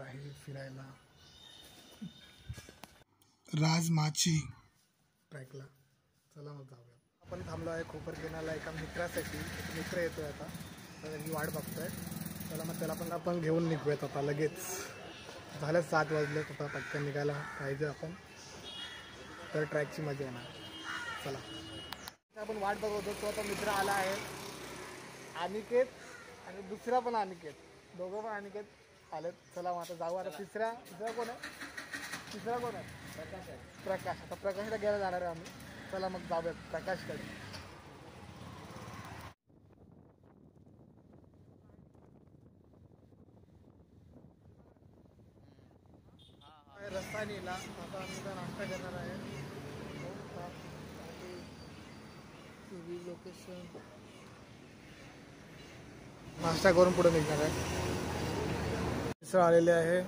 आहे फिरायला राजमाची ट्रॅकला. चला मग जाऊया. आपण थांबलो आहे खोपरकेनाला एका मित्रासाठी. एक मित्र येतोय आता, तर ही वाट बघतोय. चला मग त्याला पण आपण घेऊन निघूयात आता लगेच. झालं 7 वाजले, कुठं पटकन निघायला पाहिजे आपण, तर ट्रॅकची मजा येणार. चला आपण वाट बघतो. तो आता मित्र आला आहे, अनिकेत आणि दुसरा पण अनिकेत, दोघं पण अनिकेत आलेत. चला मग आता जाऊ. आता तिसरा कोण आहे? तिसरा कोण आहे? प्रकाश आहे. प्रकाश. आता प्रकाशला घ्यायला जाणार आहे आम्ही. चला मग जाऊयात प्रकाशकडे. रस्ता नेला. आता आम्ही आता नाश्ता करणार आहे. लोकेशन नाश्ता करून पुढे निघणार आहे. मिसळ आलेले आहे.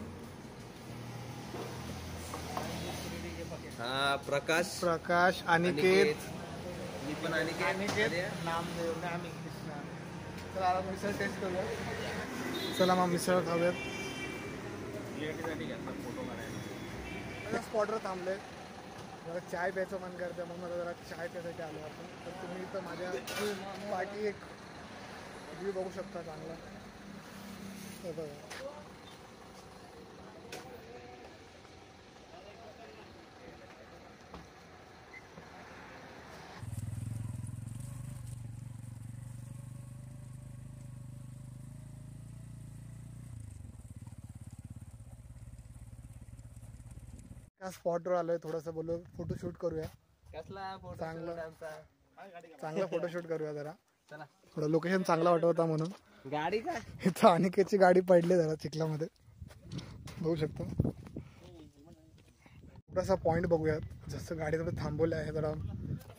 प्रकाश अनिकेत, मी पण अनिकेत नामदेव आम्ही कृष्णा. चला आता मिसळ टेस्ट करूया. चला मग मिसळ खाऊयात. स्पॉटवर थांबले, जरा चाय प्यायचं मन करतं, मग मला जरा चाय प्यायसाठी आलो आपण. तर तुम्ही इथं माझ्या पाठी एक व्ह्यू बघू शकता चांगला. तर बघा त्या स्पॉटवर आलोय. थोडंसं बोललो फोटोशूट करूया. चांगला फोटोशूट करूया जरा. थोडं लोकेशन चांगला वाटत होता म्हणून. गाडी का इथं अनिकेतची गाडी पडली जरा चिखलामध्ये, बघू शकतो. थोडासा पॉईंट बघूयात. जसं गाडी थोडं थांबवलं आहे, जरा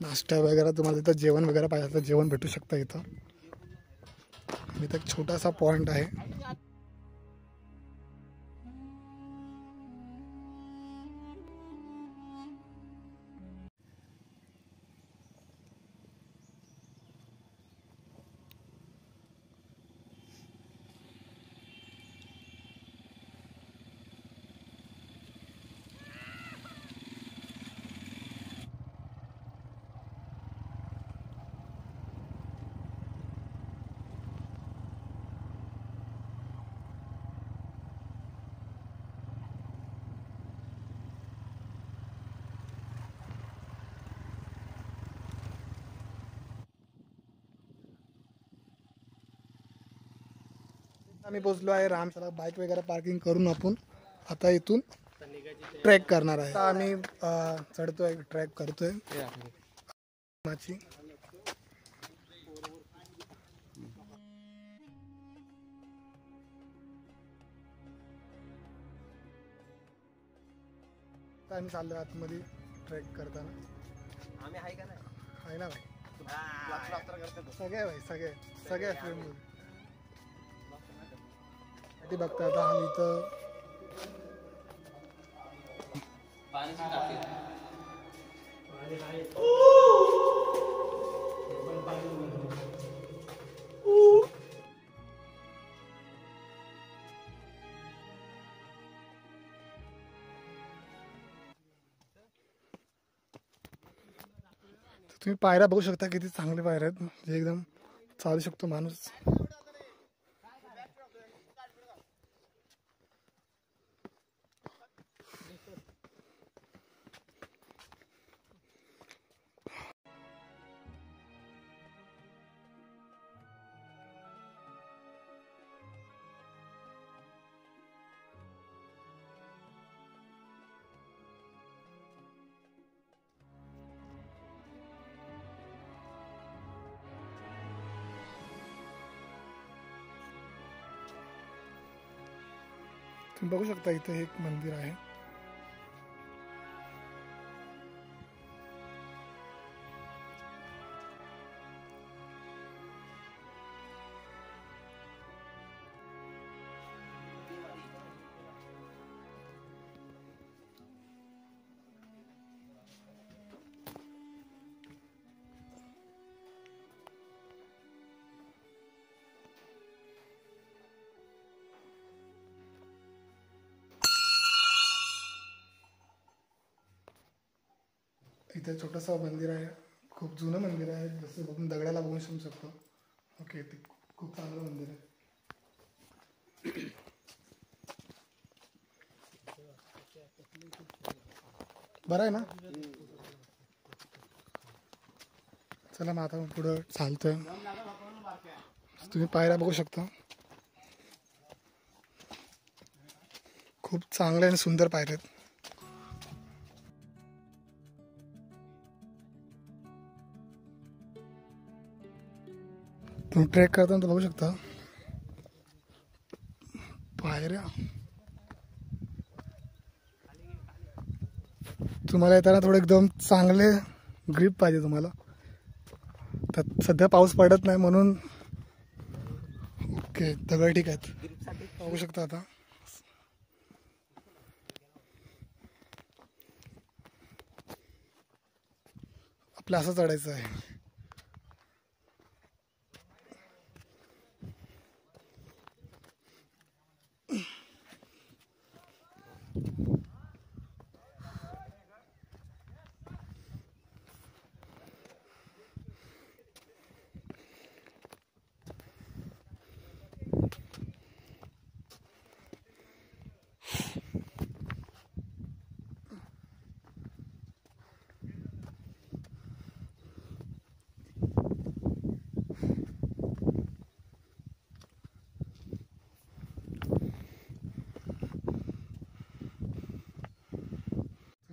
नाश्ता वगैरे, तुम्हाला इथं जेवण वगैरे पाहिजे तर जेवण भेटू शकतं इथं. इथं एक छोटासा पॉईंट आहे. आम्ही पोहोचलो आहे रामसला. बाईक वगैरे पार्किंग करून आपण आता इथून ट्रेक करणार आहे. आता आम्ही चढतोय, ट्रेक करतोय माची. आम्ही चाललो आतमध्ये ट्रेक करताना. आम्ही आहे का नाही? आहे ना भाई, सगळे भाई, सगळे फ्रेंड बघता. आता आम्ही इथं तुम्ही पायऱ्या बघू शकता, किती चांगले पायऱ्या आहेत. म्हणजे एकदम चालू शकतो माणूस. तुम्ही बघू शकता इथं एक मंदिर आहे. इथे छोटंसं मंदिर आहे, खूप जुनं मंदिर आहे, जसं बघून दगडाला बघून समजू शकतो. ओके, ते खूप चांगलं मंदिर आहे. बरं आहे ना. चला मग आता पुढं चालतोय. तुम्ही पायऱ्या बघू शकता, खूप चांगले आणि सुंदर पायऱ्या आहेत. तुम्ही ट्रेक करताना तर बघू शकता पायऱ्या. तुम्हाला येताना थोडं एकदम चांगले ग्रिप पाहिजे तुम्हाला. तर सध्या पाऊस पडत नाही म्हणून ओके, दगड ठीक आहेत. बघू शकता आता आपलं असं चढायचं आहे.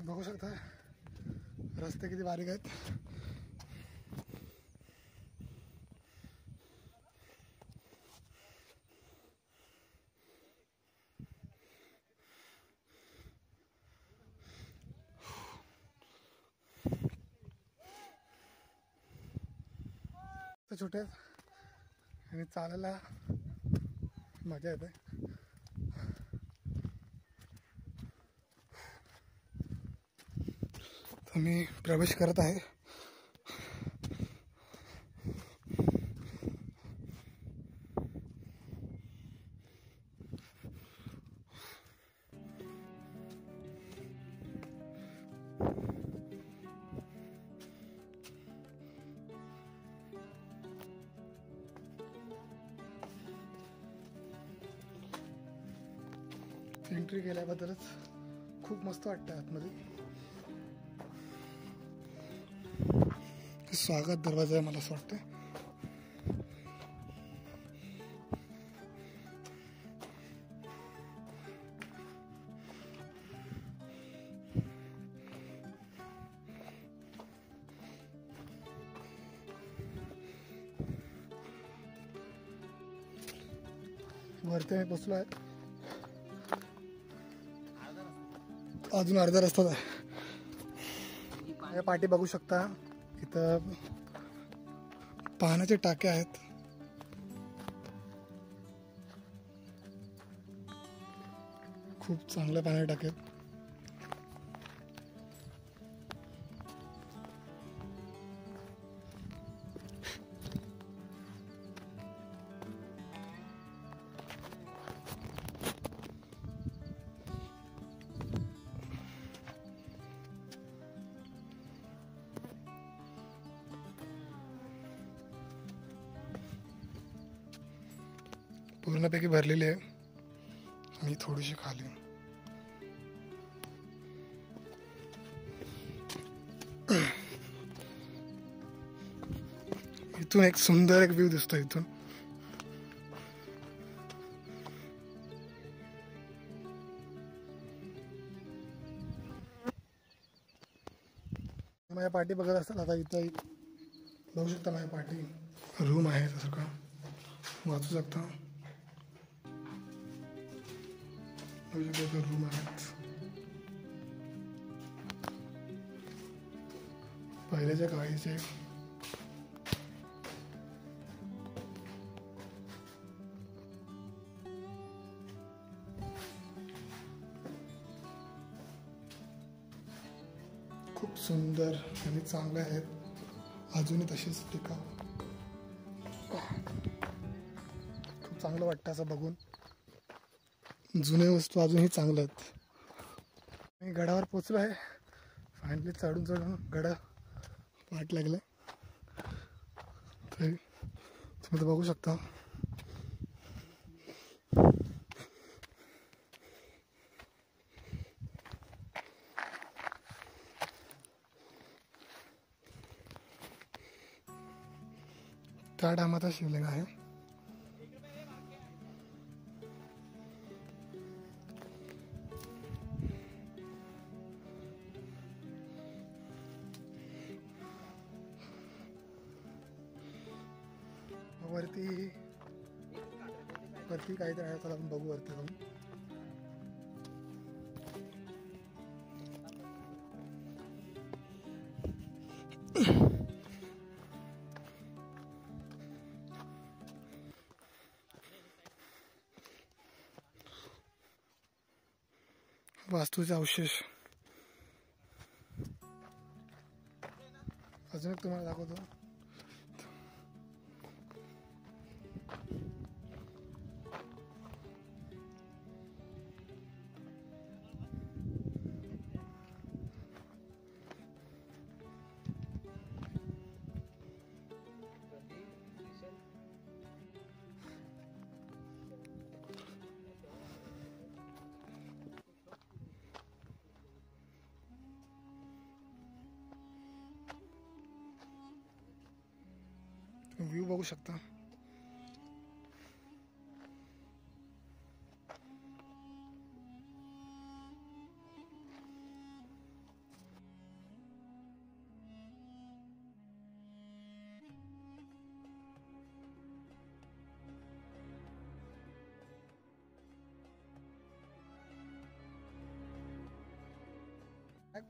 बघू शकता रस्ते किती बारीक आहेत. छोटे आणि चालायला मजा येते. मी प्रवेश करत आहे. एंट्री केल्याबद्दलच खूप मस्त वाटतं आतमध्ये. स्वागत दरवाजा आहे मला असं वाटतं. वरती मी बसलो आहे, अजून अर्धा रस्ताच आहे. या पाठी बघू शकता इथं पाण्याचे टाके आहेत. खूप चांगले पाण्याचे टाके आहेत. पूर्णपैकी भरलेली आहे आणि थोडीशी खाली. इथून एक सुंदर एक व्ह्यू दिसतो. इथून माझ्या पाठी बघत असताना आता इथं बघू शकता माझ्या पाठी रूम आहे, तसं का वाचू शकता. रूम आहेत पहिल्याच्या काळीचे. खूप सुंदर आणि चांगले आहेत, अजूनही तशीच टिकाव. खूप चांगलं वाटतं असं बघून. जुने वस्तू अजूनही चांगल्या आहेत. मी गडावर पोचलो आहे फायनली चढून चढून गडा वाट लागलं. तर तुम्ही तर बघू शकता. त्या डामाचा शिवलिंग आहे. वरती काहीतरी आहे, चला आपण बघू वरती जाऊन. वास्तूचे अवशेष अजून एक तुम्हाला दाखवतो. व्ह्यू बघू शकता.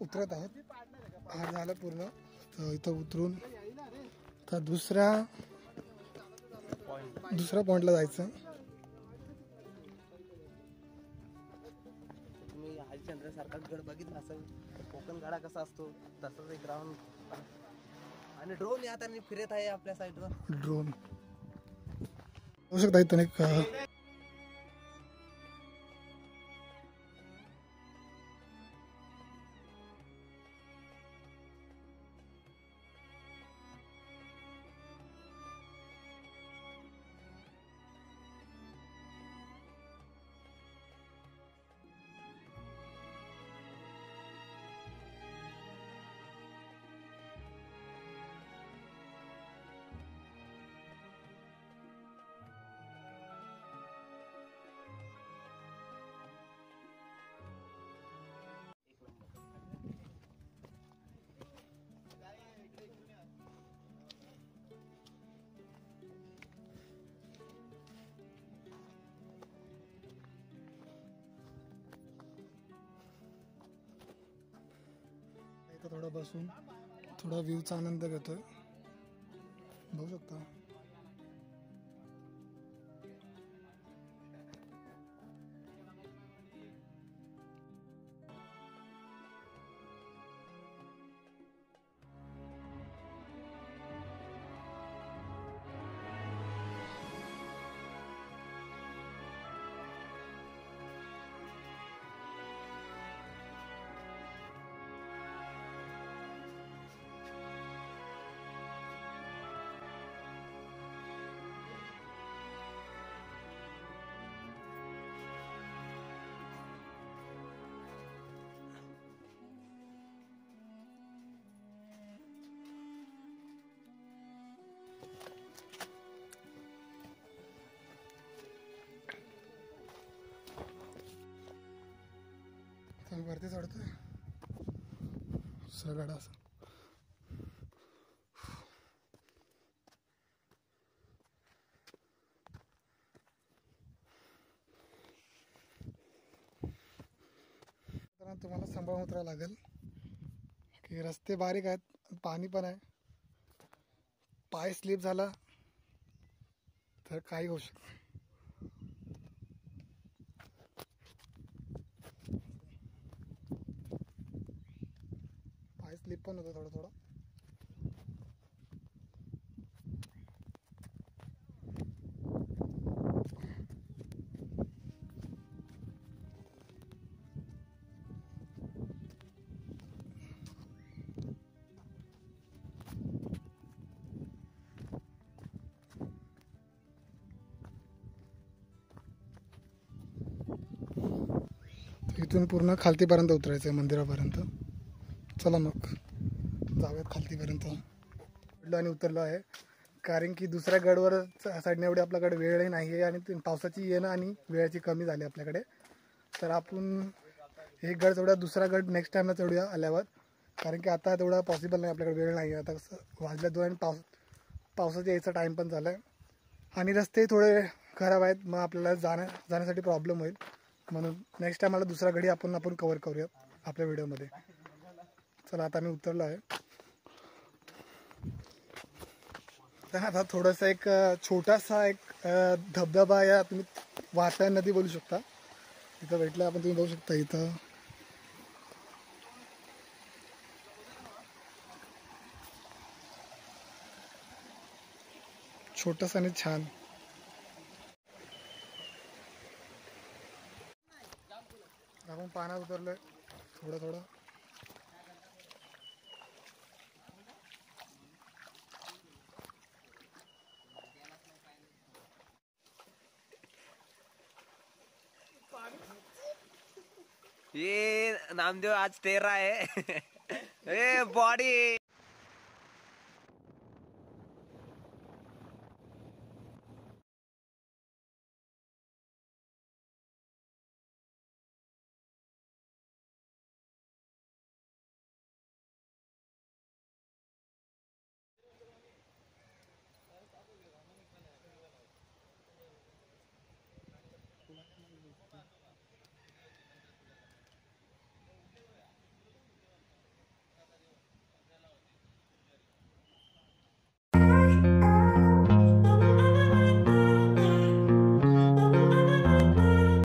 उतरत आहोत. हा झालं पूर्ण. तर इथं उतरून तर दुसऱ्या पॉइंटला जायचं. तुम्ही हरिश्चंद्र सारखा गड बघितला असेल, कोकण गाडा कसा असतो तसंच एक राऊंड. आणि ड्रोन आता फिरत आहे आपल्या साईडवर. ड्रोन होऊ शकता इथं एक थोडं बसून थोडा व्ह्यूचा आनंद घेतोय. बघू शकता. वरती चढतोय सगळा असं. तुम्हाला सांभाळून उतरावं लागेल की रस्ते बारीक आहेत, पाणी पण आहे. पाय स्लिप झाला तर काही होऊ शकतं. पाय स्लिप पण होतं थोडं थोडं. इथून पूर्ण खालतीपर्यंत उतरायचं आहे मंदिरापर्यंत. चला मग जाऊयात खालतीपर्यंत. उडलो आणि उतरलो आहे, कारण की दुसऱ्या गडवर चढण्या एवढी आपल्याकडे वेळही नाही आहे आणि पावसाची येणं आणि वेळाची कमी झाली आपल्याकडे. तर आपण एक गड चढूया, दुसरा गड नेक्स्ट टाईमला चढूया आल्यावर, कारण की आता तेवढा पॉसिबल नाही, आपल्याकडे वेळ नाही आहे. आता कसं वाजल्या 2 आणि पावसाचा यायचा टाईम पण झाला आहे आणि रस्ते थोडे खराब आहेत, मग आपल्याला जाण्यासाठी प्रॉब्लेम होईल. म्हणून नेक्स्ट टाईम मला दुसरा गडी आपण कवर करूया आपल्या व्हिडिओमध्ये. चला आता मी उतरलो आहे. तर आता थोडंसं एक छोटासा एक धबधबा या तुम्ही वाहता नदी बोलू शकता इथं भेटलं. आपण तुम्ही बघू शकता इथं छोटंसं आणि छान. आपण पाण्यात उतरलोय थोडं थोडं. ये नामदेव आज तेरा है ए बॉडी